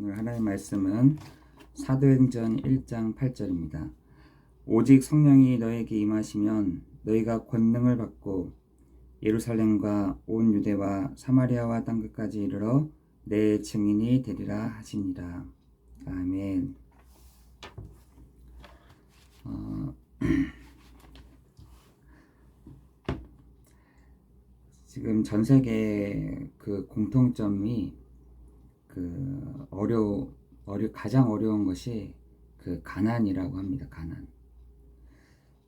오늘 하나님의 말씀은 사도행전 1장 8절입니다. 오직 성령이 너에게 임하시면 너희가 권능을 받고 예루살렘과 온 유대와 사마리아와 땅끝까지 이르러 내 증인이 되리라 하시니라. 아멘. 지금 전 세계 그 공통점이 가장 어려운 것이 그 가난이라고 합니다. 가난.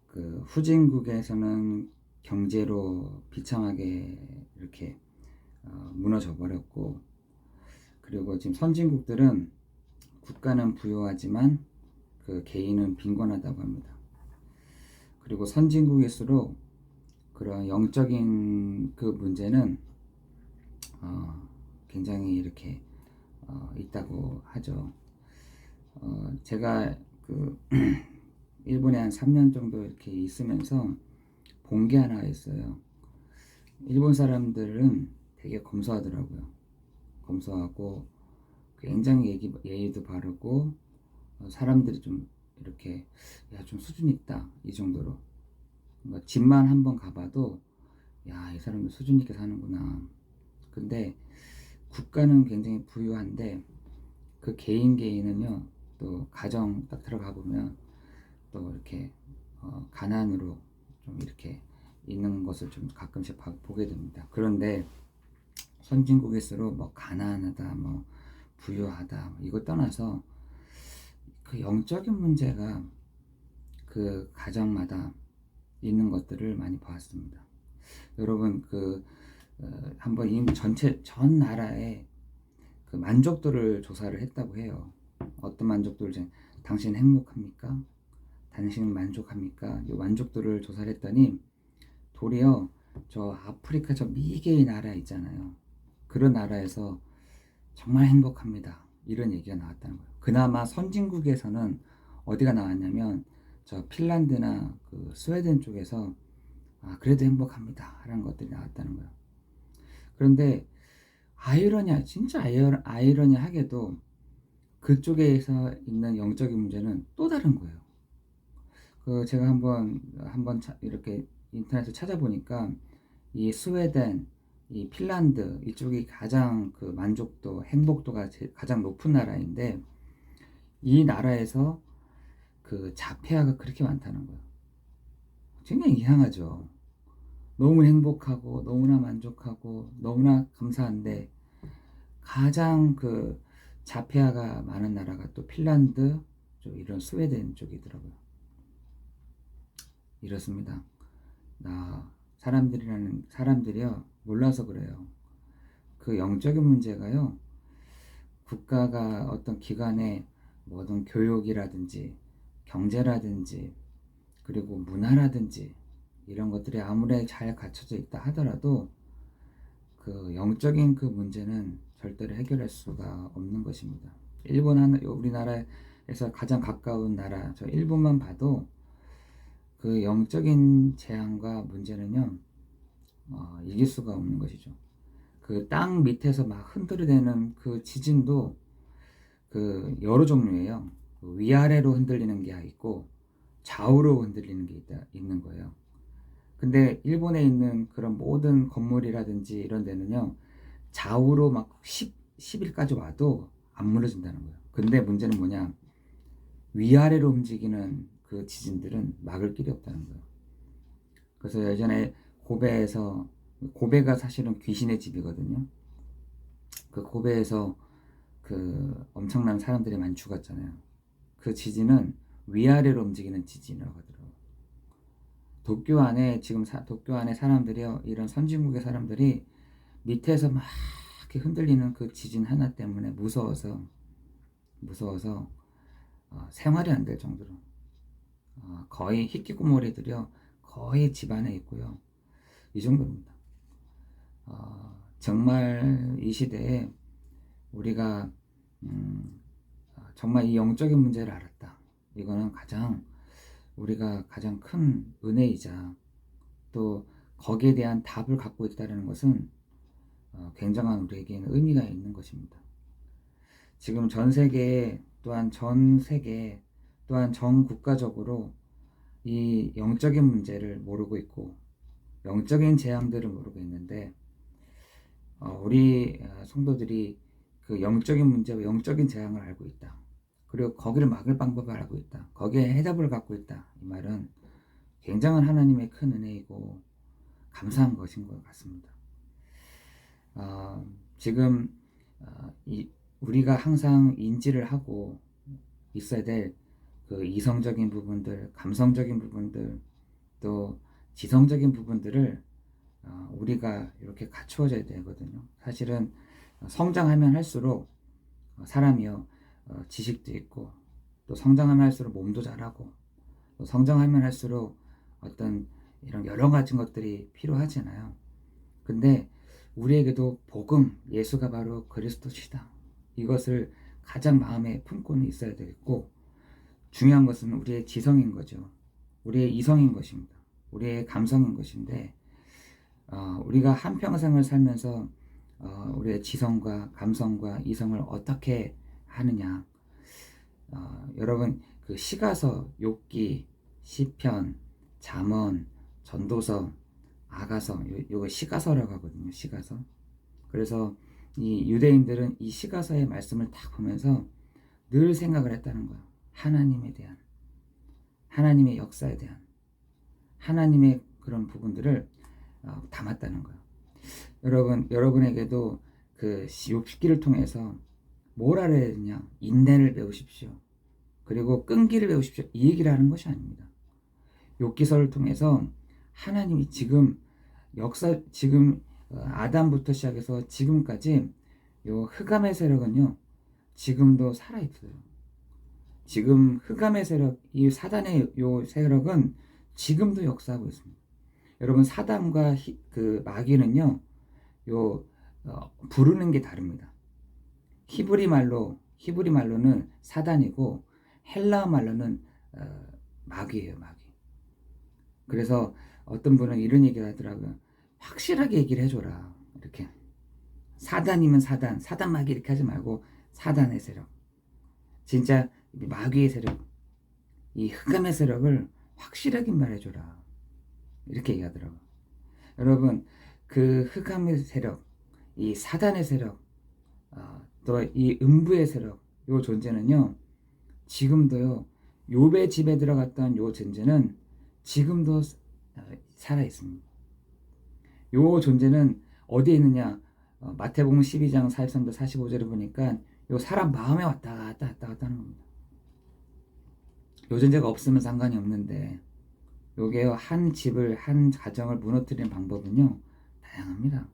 그 후진국에서는 경제로 비참하게 이렇게 무너져 버렸고, 그리고 지금 선진국들은 국가는 부유하지만 그 개인은 빈곤하다고 합니다. 그리고 선진국일수록 그런 영적인 그 문제는 굉장히 이렇게 있다고 하죠. 제가 그 일본에 한 3년 정도 이렇게 있으면서 본 게 하나 있어요. 일본 사람들은 되게 검소하더라고요. 검소하고 굉장히 예의도 바르고, 사람들이 좀 이렇게 좀 수준 있다 이 정도로. 그러니까 집만 한번 가봐도 이 사람들 수준 있게 사는구나. 근데 국가는 굉장히 부유한데 그 개인은요, 또 가정 딱 들어가 보면 또 이렇게 가난으로 좀 이렇게 있는 것을 좀 가끔씩 보게 됩니다. 그런데 선진국일수록 뭐 가난하다, 뭐 부유하다, 이거 떠나서 그 영적인 문제가 그 가정마다 있는 것들을 많이 보았습니다. 여러분 한번 전 나라의 그 만족도를 조사를 했다고 해요. 어떤 만족도를 당신 행복합니까? 당신은 만족합니까? 이 만족도를 조사를 했더니 도리어 저 아프리카 저 미개의 나라 있잖아요. 그런 나라에서 정말 행복합니다, 이런 얘기가 나왔다는 거예요. 그나마 선진국에서는 어디가 나왔냐면 저 핀란드나 그 스웨덴 쪽에서 그래도 행복합니다 라는 것들이 나왔다는 거예요. 그런데 진짜 아이러니하게도 그쪽에서 있는 영적인 문제는 또 다른 거예요. 제가 한번 이렇게 인터넷에 찾아보니까 이 스웨덴, 이 핀란드 이쪽이 가장 그 만족도, 행복도가 가장 높은 나라인데, 이 나라에서 그 자폐아가 그렇게 많다는 거예요. 굉장히 이상하죠. 너무 행복하고 너무나 만족하고 너무나 감사한데 가장 그 자폐아가 많은 나라가 또 핀란드 쪽, 이런 스웨덴 쪽이더라고요. 이렇습니다. 사람들이요 몰라서 그래요. 그 영적인 문제가요, 국가가 어떤 기관에 뭐든 교육이라든지 경제라든지 그리고 문화라든지 이런 것들이 아무리 잘 갖춰져 있다 하더라도 그 영적인 그 문제는 절대로 해결할 수가 없는 것입니다. 우리나라에서 가장 가까운 나라 저 일본만 봐도 그 영적인 재앙과 문제는요, 이길 수가 없는 것이죠. 그 땅 밑에서 막 흔들어대는 그 지진도 그 여러 종류예요. 위아래로 흔들리는 게 있고 좌우로 흔들리는 게 있는 거예요. 근데 일본에 있는 그런 모든 건물이라든지 이런 데는요, 좌우로 막 10일까지 와도 안 무너진다는 거예요. 근데 문제는 뭐냐, 위아래로 움직이는 그 지진들은 막을 길이 없다는 거예요. 그래서 예전에 고베가 사실은 귀신의 집이거든요. 그 고베에서 그 엄청난 사람들이 많이 죽었잖아요. 그 지진은 위아래로 움직이는 지진이라고 하더라고요. 도쿄 안에 사람들이요, 이런 선진국의 사람들이 밑에서 막 이렇게 흔들리는 그 지진 하나 때문에 무서워서 생활이 안 될 정도로 거의 히키코모리들이요 거의 집 안에 있고요, 이 정도입니다. 정말 이 시대에 우리가 정말 이 영적인 문제를 알았다. 이거는 우리가 가장 큰 은혜이자 또 거기에 대한 답을 갖고 있다는 것은 굉장한 우리에게는 의미가 있는 것입니다. 지금 전 세계에 또한 전 세계 또한 전 국가적으로 이 영적인 문제를 모르고 있고 영적인 재앙들을 모르고 있는데 우리 성도들이 그 영적인 문제와 영적인 재앙을 알고 있다. 그리고 거기를 막을 방법을 알고 있다. 거기에 해답을 갖고 있다. 이 말은 굉장한 하나님의 큰 은혜이고 감사한 것인 것 같습니다. 지금 우리가 항상 인지를 하고 있어야 될 그 이성적인 부분들, 감성적인 부분들, 또 지성적인 부분들을 우리가 이렇게 갖추어져야 되거든요. 사실은 성장하면 할수록 사람이요 지식도 있고 또 성장하면 할수록 몸도 자라고 또 성장하면 할수록 어떤 이런 여러 가지 것들이 필요하잖아요. 근데 우리에게도 복음, 예수가 바로 그리스도시다. 이것을 가장 마음에 품고는 있어야 되겠고 중요한 것은 우리의 지성인 거죠. 우리의 이성인 것입니다. 우리의 감성인 것인데 우리가 한평생을 살면서 우리의 지성과 감성과 이성을 어떻게 하느냐. 여러분 그 시가서, 욥기, 시편, 잠언, 전도서, 아가서 요거 시가서라고 하거든요. 시가서. 그래서 이 유대인들은 이 시가서의 말씀을 딱 보면서 늘 생각을 했다는 거예요. 하나님에 대한, 하나님의 역사에 대한, 하나님의 그런 부분들을 담았다는 거예요. 여러분에게도 그 욥기를 통해서 뭘 알아야 되냐? 인내를 배우십시오. 그리고 끈기를 배우십시오. 이 얘기를 하는 것이 아닙니다. 욥기서를 통해서 하나님이 지금 지금 아담부터 시작해서 지금까지 요 흑암의 세력은요 지금도 살아 있어요. 지금 흑암의 세력, 이 사단의 요 세력은 지금도 역사하고 있습니다. 여러분 사단과 그 마귀는요 부르는 게 다릅니다. 히브리 말로는 사단이고 헬라어 말로는 마귀예요, 마귀. 그래서 어떤 분은 이런 얘기를 하더라고요. 확실하게 얘기를 해줘라. 이렇게 사단이면 사단 마귀 이렇게 하지 말고 사단의 세력, 진짜 마귀의 세력, 이 흑암의 세력을 확실하게 말해줘라. 이렇게 얘기하더라고요. 여러분 그 흑암의 세력, 이 사단의 세력, 또 이 음부의 세력, 요 존재는요 지금도요 욥의 집에 들어갔던 요 존재는 지금도 살아 있습니다. 요 존재는 어디에 있느냐? 마태복음 12장 43절 45절을 보니까 요 사람 마음에 왔다 갔다 하는 겁니다. 요 존재가 없으면 상관이 없는데 요게요 한 집을 한 가정을 무너뜨리는 방법은요 다양합니다.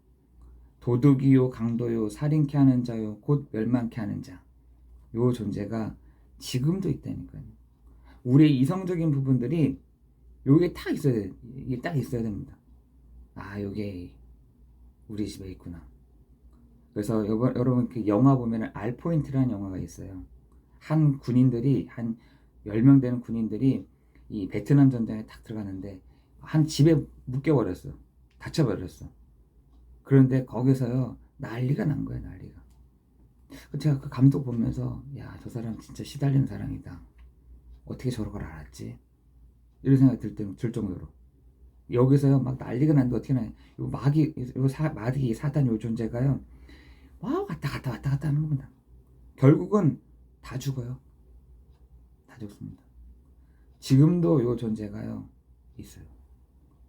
도둑이요 강도요 살인케 하는 자요 곧 멸망케 하는 자, 요 존재가 지금도 있다니까요. 우리의 이성적인 부분들이 요게 딱 있어야 됩니다. 요게 우리 집에 있구나. 그래서 여러분 그 영화 보면은 알포인트라는 영화가 있어요. 한 10명 되는 군인들이 이 베트남 전쟁에 딱 들어가는데 한 집에 묶여버렸어. 닫혀버렸어. 그런데 거기서요 난리가 난 거예요, 난리가. 제가 그 감독 보면서 야, 저 사람 진짜 시달리는 사람이다. 어떻게 저런 걸 알았지? 이런 생각이 들 정도로. 여기서요 막 난리가 났는데 어떻게 나요? 요 마귀 사단 요 존재가요 왔다 갔다 하는 겁니다. 결국은 다 죽어요. 다 죽습니다. 지금도 요 존재가요 있어요.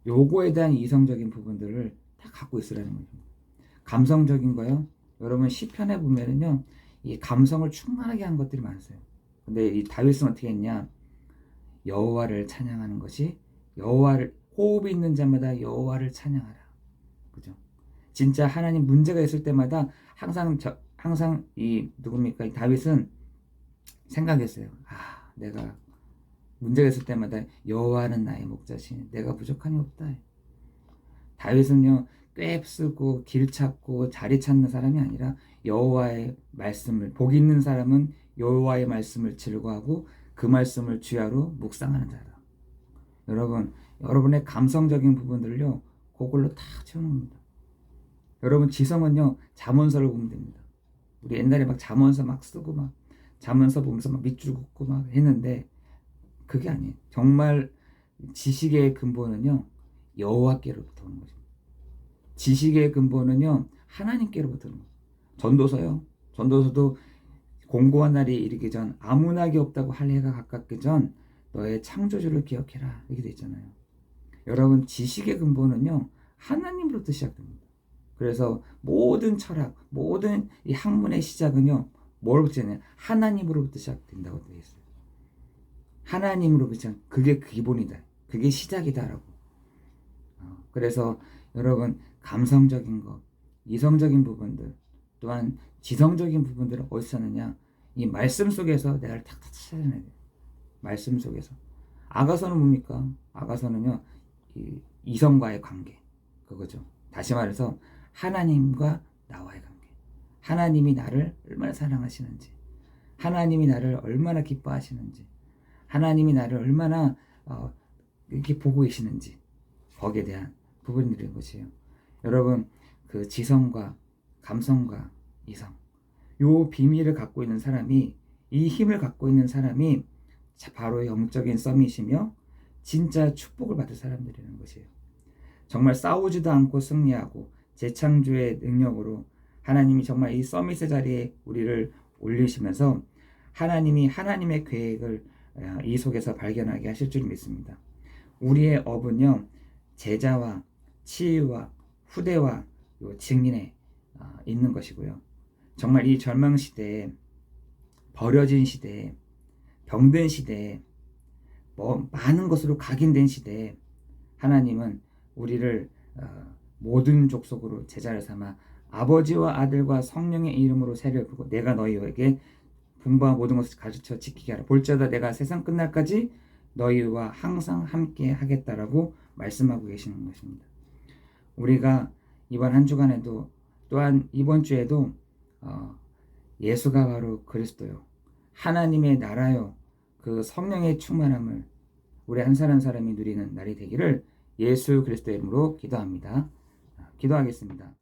요거에 대한 이성적인 부분들을 다 갖고 있으라는 거죠. 감성적인 거요. 여러분 시편에 보면은요 이 감성을 충만하게 한 것들이 많았어요. 근데 이 다윗은 어떻게 했냐? 여호와를 찬양하는 것이 여호와를 호흡이 있는 자마다 여호와를 찬양하라. 그죠? 진짜 하나님 문제가 있을 때마다 항상 이 누굽니까? 이 다윗은 생각했어요. 내가 문제가 있을 때마다 여호와는 나의 목자시니 내가 부족함이 없다. 다윗은요 꽤 쓰고 길 찾고 자리 찾는 사람이 아니라 여호와의 말씀을, 복 있는 사람은 여호와의 말씀을 즐거워하고 그 말씀을 주야로 묵상하는 자다. 여러분의 감성적인 부분들을요 그걸로 다 채우는 겁니다. 여러분 지성은요 잠언서를 보면 됩니다. 우리 옛날에 막 잠언서 막 쓰고 막 잠언서 보면서 막 밑줄 긋고 막 했는데 그게 아니에요. 정말 지식의 근본은요 여호와께로부터 오는 거죠. 지식의 근본은요 하나님께로부터 오는 거예요. 전도서요. 전도서도 공고한 날이 이르기 전 아무나게 없다고 할 해가 가깝기 전 너의 창조주를 기억해라 이렇게 돼 있잖아요. 여러분 지식의 근본은요 하나님으로부터 시작됩니다. 그래서 모든 철학, 모든 이 학문의 시작은요 뭐로부터 시작해요? 하나님으로부터 시작된다고 되어 있어요. 하나님으로부터 그게 기본이다. 그게 시작이다라고. 그래서 여러분 감성적인 것, 이성적인 부분들, 또한 지성적인 부분들을 어디서 찾느냐? 이 말씀 속에서 내가 탁탁 찾아내야 돼요. 말씀 속에서. 아가서는 뭡니까? 아가서는요 이성과의 관계 그거죠. 다시 말해서 하나님과 나와의 관계. 하나님이 나를 얼마나 사랑하시는지, 하나님이 나를 얼마나 기뻐하시는지, 하나님이 나를 얼마나 이렇게 보고 계시는지 거기에 대한 부분들인 것이에요. 여러분 그 지성과 감성과 이성 요 비밀을 갖고 있는 사람이, 이 힘을 갖고 있는 사람이 바로 영적인 썸이시며 진짜 축복을 받을 사람들이라는 것이에요. 정말 싸우지도 않고 승리하고 재창조의 능력으로 하나님이 정말 이 서밋의 자리에 우리를 올리시면서 하나님이 하나님의 계획을 이 속에서 발견하게 하실 줄 믿습니다. 우리의 업은요 제자와 치유와 후대와 증인에 있는 것이고요. 정말 이 절망 시대에, 버려진 시대에, 병든 시대에, 많은 것으로 각인된 시대에 하나님은 우리를 모든 족속으로 제자를 삼아 아버지와 아들과 성령의 이름으로 세례를 부고 내가 너희에게 분부와 모든 것을 가르쳐 지키게 하라. 볼지어다 내가 세상 끝날까지 너희와 항상 함께 하겠다라고 말씀하고 계시는 것입니다. 우리가 이번 한 주간에도 또한 이번 주에도 예수가 바로 그리스도요 하나님의 나라요 그 성령의 충만함을 우리 한 사람 사람이 누리는 날이 되기를 예수 그리스도의 이름으로 기도합니다. 기도하겠습니다.